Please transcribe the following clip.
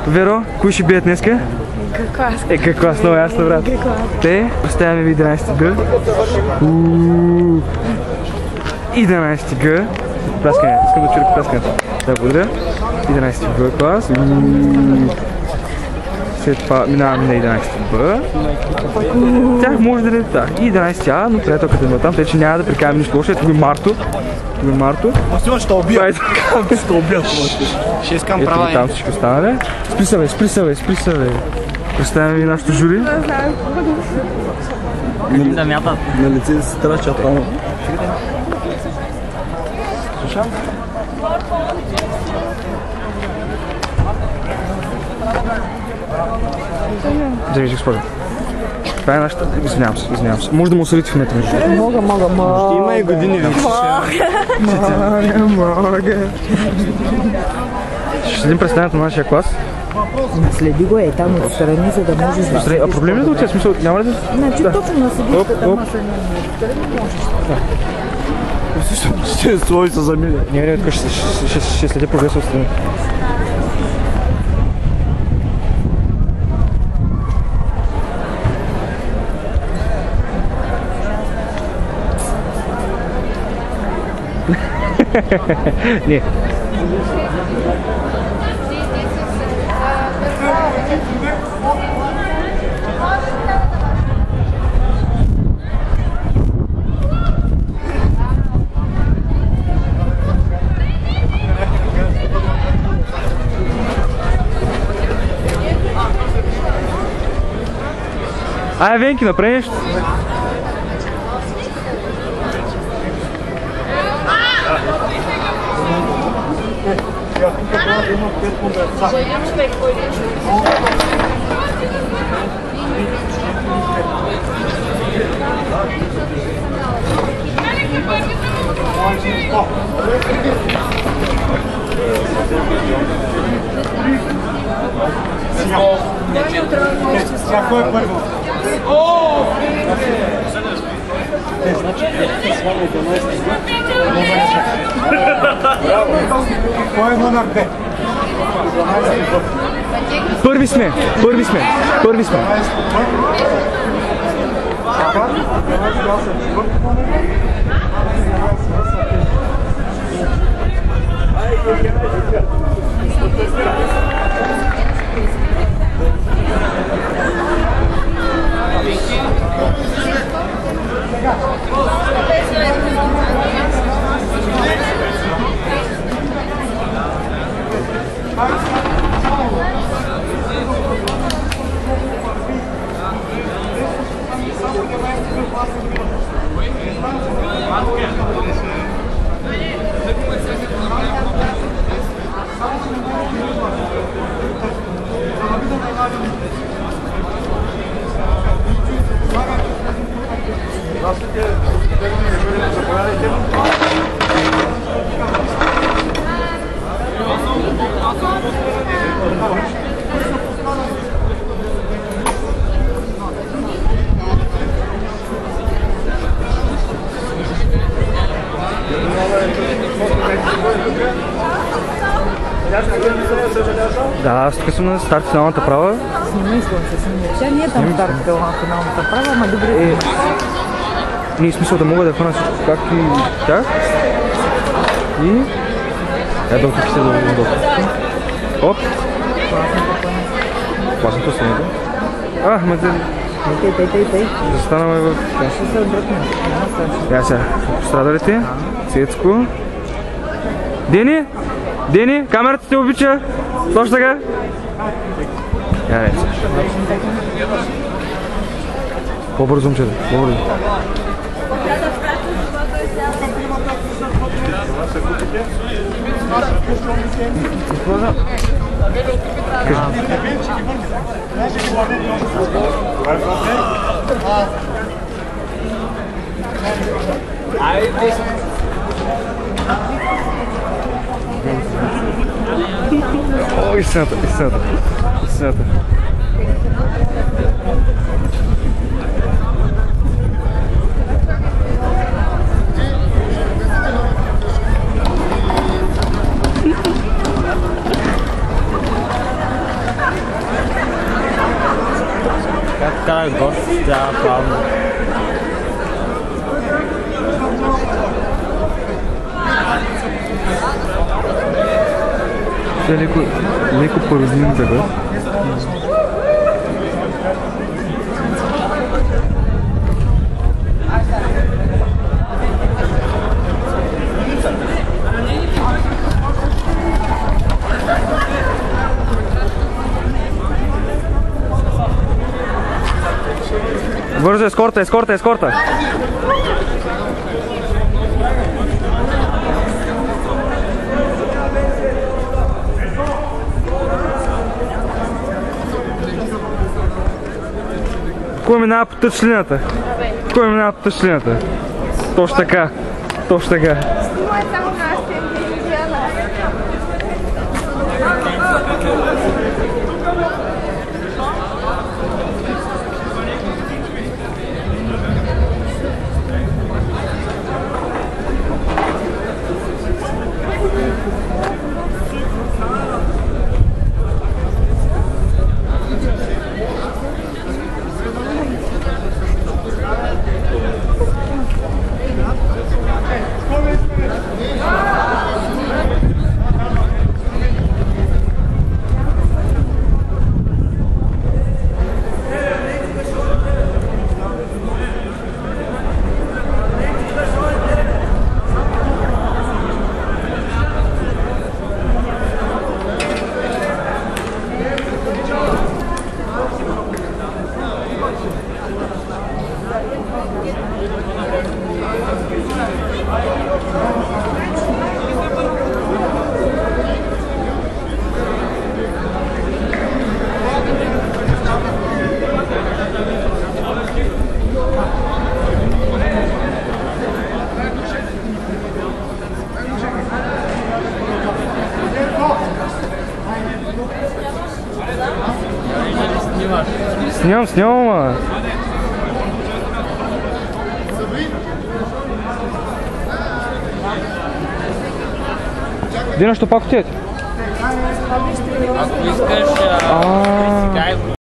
Веро, кои ще бият днеска? Клас, много ясно, брат. Те, оставяме ви 11 Г. 11 Г. Пляскане, искам да чуя пляскането. Да, благодаря. 11 Б клас. След това минаваме на 11 Б. Тях може да не е така. И 11 А, но приятелката е там, тъй че няма да прикаваме нищо лошо. Ето го Марто. Ще убия. Ще убия. Ще искам права. Ето там всички останали. Спри се, бе. Представяме ви нашото жури. Да мятат. На лице се трача там. Слушам. Завижи, госпожо. Това е нашата... Извинявам се. Може да му осъдите в метро. Мога. Ще има и години вече. Мога. Ще следим представянето на нашия клас. Следи го там отстрани, за да можеш да... А проблем ли да отида? Смисъл, няма ли да... Значи точно на седичката, ама са можеш. Ще слой се замиля. Не, тук ще следя прогреса отстрани. Не. Ай, Венки, направи нещо. Кой е първо? Кой е номер 2? Първи сме. Да, аз тук съм на старт финалната права. Снимай слънце, снимай. Тя не е там старт финалната права, ама добре. Не е смисъл да мога да хвана всичко както и тях. И... долу се долу. Оп! Класното снимето. Тей. Застанаме в... Ще се отдръпне. Я сега, пострадалите. Цецко. Дени, камерата те обича. Точно така. Я не се. По-бързо, момчета, по-бързо. О, истината. карах гост, тя плавно. Тя леко пародин бега. Бързо, ескорта! Кой минава по тъчлината? Точно така. Снимай само Настя и Лилияна. Снимам, ама. Дина, що пак отидете? Ако искаш,